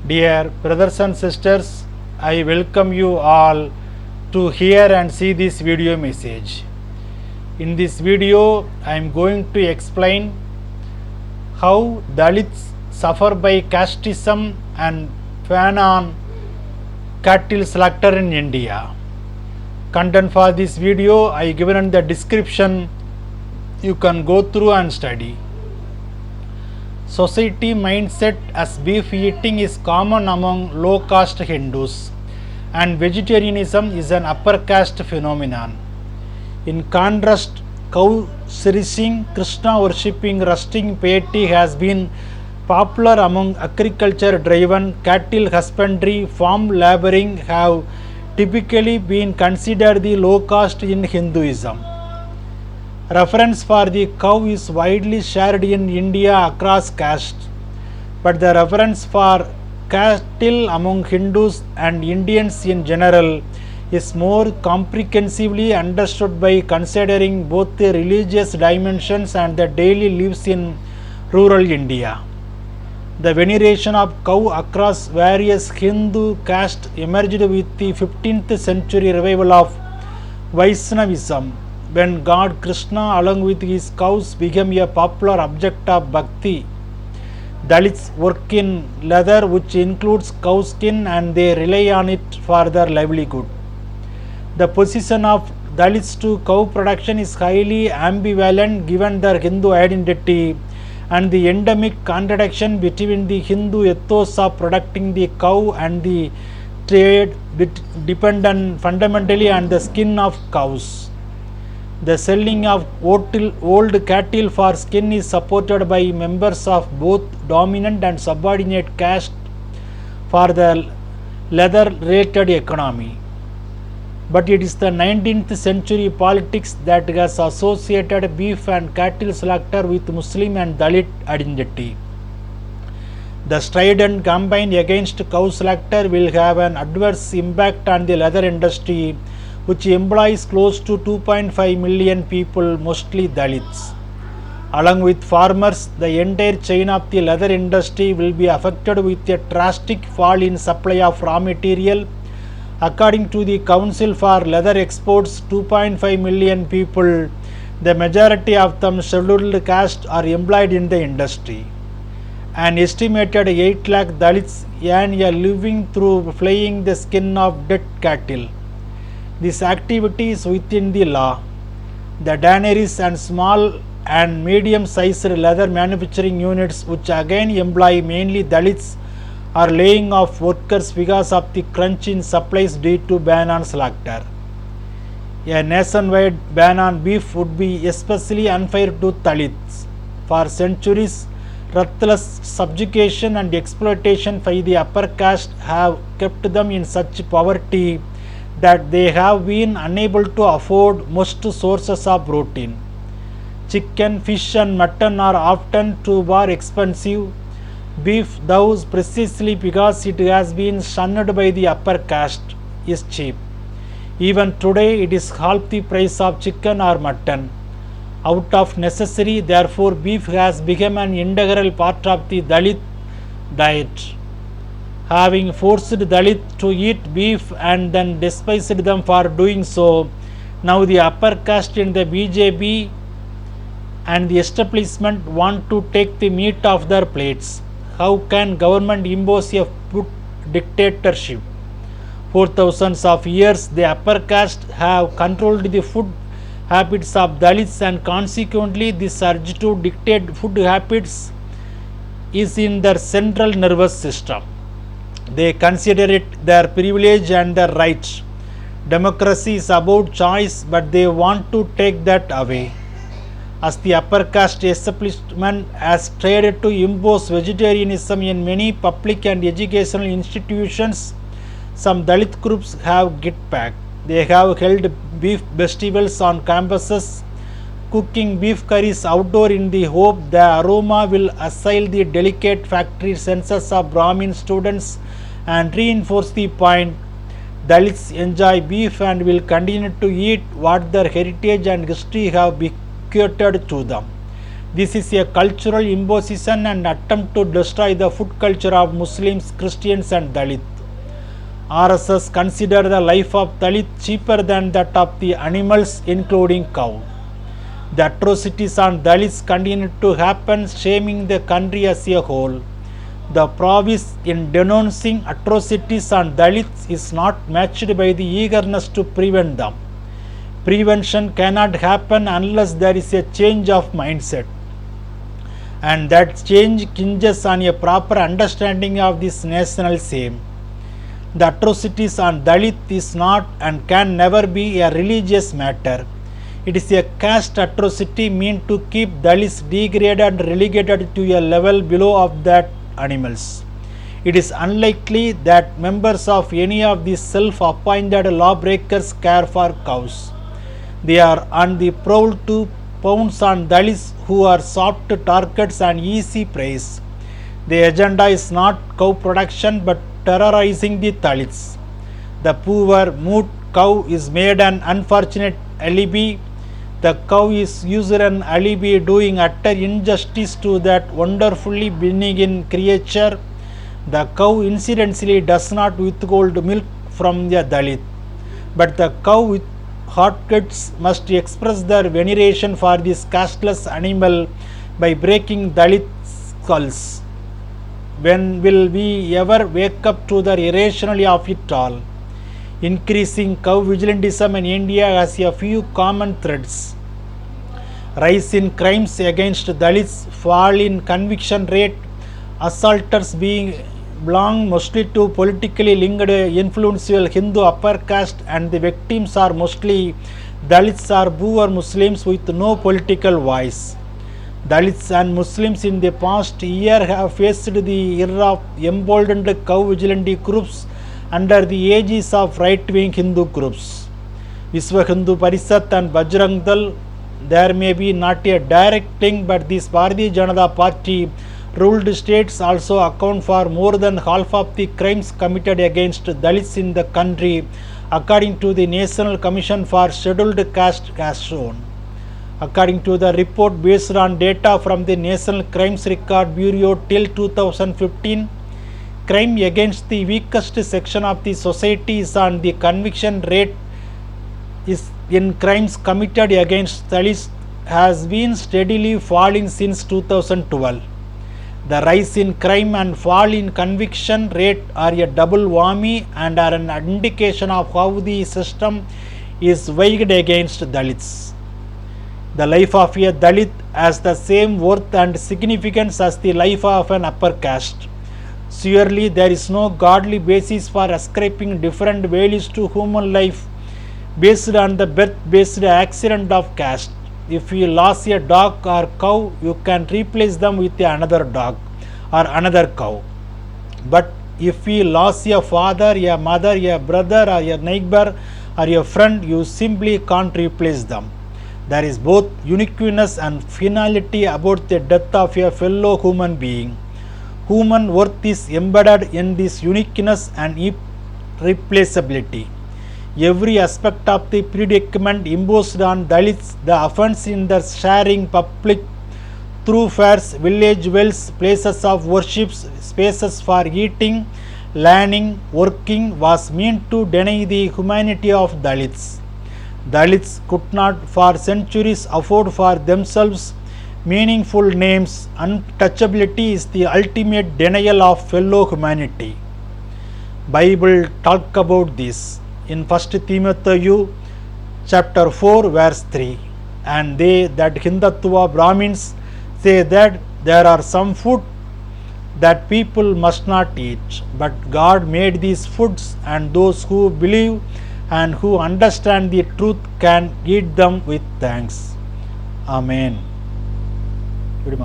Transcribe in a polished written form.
Dear brothers and sisters, I welcome you all to hear and see this video message. In this video, I am going to explain how Dalits suffer by casteism and ban on cattle slaughter in India. Content for this video I given in the description. You can go through and study. Society mindset as beef eating is common among low caste Hindus, and vegetarianism is an upper caste phenomenon. In contrast, cow-cherishing, Krishna-worshipping, rustic piety has been popular among agriculture-driven cattle husbandry. Farm laboring have typically been considered the low caste in Hinduism. Reverence for the cow is widely shared in India across castes, but the reverence for cattle among Hindus and Indians in general is more comprehensively understood by considering both the religious dimensions and the daily lives in rural India. The veneration of cow across various Hindu castes emerged with the 15th century revival of Vaishnavism, when God Krishna along with his cows became a popular object of bhakti. Dalits work in leather, which includes cow skin, and they rely on it for their livelihood. The position of Dalits to cow production is highly ambivalent given their Hindu identity and the endemic contradiction between the Hindu ethos of protecting the cow and the trade dependent fundamentally on the skin of cows. The selling of old cattle for skin is supported by members of both dominant and subordinate caste for the leather-related economy. But it is the 19th century politics that has associated beef and cattle slaughter with Muslim and Dalit identity. The strident campaign against cow slaughter will have an adverse impact on the leather industry, which employs close to 2.5 million people, mostly Dalits. Along with farmers, the entire chain of the leather industry will be affected with a drastic fall in supply of raw material. According to the Council for Leather Exports, 2.5 million people, the majority of them scheduled caste, are employed in the industry. An estimated 8 lakh Dalits earn a living through flaying the skin of dead cattle. This activity is within the law. The tanneries and small and medium-sized leather manufacturing units, which again employ mainly Dalits, are laying off workers because of the crunch in supplies due to ban on slaughter. A nationwide ban on beef would be especially unfair to Dalits. For centuries, ruthless subjugation and exploitation by the upper caste have kept them in such poverty that they have been unable to afford most sources of protein. Chicken, fish and mutton are often too more expensive. Beef, thus precisely because it has been shunned by the upper caste, is cheap. Even today it is half the price of chicken or mutton. Out of necessity, therefore, beef has become an integral part of the Dalit diet. Having forced Dalit to eat beef and then despised them for doing so, now the upper caste in the BJP and the establishment want to take the meat off their plates. How can government impose a food dictatorship? For thousands of years, the upper caste have controlled the food habits of Dalits, and consequently this urge to dictate food habits is in their central nervous system. They consider it their privilege and their right. Democracy is about choice, but they want to take that away. As the upper caste establishment has tried to impose vegetarianism in many public and educational institutions, some Dalit groups have get back. They have held beef festivals on campuses, cooking beef curries outdoor in the hope the aroma will assail the delicate factory senses of Brahmin students and reinforce the point. Dalits enjoy beef and will continue to eat what their heritage and history have bequeathed to them. This is a cultural imposition and attempt to destroy the food culture of Muslims, Christians and Dalit. RSS consider the life of Dalit cheaper than that of the animals including cow. The atrocities on Dalits continue to happen, shaming the country as a whole. The prowess in denouncing atrocities on Dalits is not matched by the eagerness to prevent them. Prevention cannot happen unless there is a change of mindset. And that change hinges on a proper understanding of this national shame. The atrocities on Dalit is not and can never be a religious matter. It is a caste atrocity meant to keep Dalits degraded and relegated to a level below of that animals. It is unlikely that members of any of these self-appointed lawbreakers care for cows. They are on the prowl to pounce on Dalits who are soft targets and easy prey. The agenda is not cow production but terrorizing the Dalits. The poor mute cow is made an unfortunate alibi. The cow is used an alibi, doing utter injustice to that wonderfully benign creature. The cow incidentally does not withhold milk from the Dalit, but the cow with hot guts must express their veneration for this casteless animal by breaking Dalit skulls. When will we ever wake up to the irrationality of it all? Increasing cow vigilantism in India has a few common threads. Rise in crimes against Dalits, fall in conviction rate, assaulters belong mostly to politically linked influential Hindu upper caste, and the victims are mostly Dalits or poor Muslims with no political voice. Dalits and Muslims in the past year have faced the era of emboldened cow vigilante groups under the aegis of right-wing Hindu groups. Vishwa Hindu Parishad and Bajrang Dal. There may be not a direct link, but this Bharatiya Janata Party ruled states also account for more than half of the crimes committed against Dalits in the country, according to the National Commission for Scheduled Caste has shown. According to the report based on data from the National Crimes Record Bureau till 2015, crime against the weakest section of the society is on the conviction rate is in crimes committed against Dalits has been steadily falling since 2012. The rise in crime and fall in conviction rate are a double whammy and are an indication of how the system is weighed against Dalits. The life of a Dalit has the same worth and significance as the life of an upper caste. Surely there is no godly basis for ascribing different values to human life based on the birth-based accident of caste. If you lose a dog or cow, you can replace them with another dog or another cow. But if you lose a father, a mother, a brother or a neighbor or a friend, you simply can't replace them. There is both uniqueness and finality about the death of a fellow human being. Human worth is embedded in this uniqueness and irreplaceability. Every aspect of the predicament imposed on Dalits, the offense in the sharing public thoroughfares, village wells, places of worship, spaces for eating, learning, working, was meant to deny the humanity of Dalits. Dalits could not for centuries afford for themselves meaningful names. Untouchability is the ultimate denial of fellow humanity. Bible talk about this in 1 Timothy chapter 4 verse 3. And they that Hindutva Brahmins say that there are some food that people must not eat, but God made these foods, and those who believe and who understand the truth can eat them with thanks. Amen.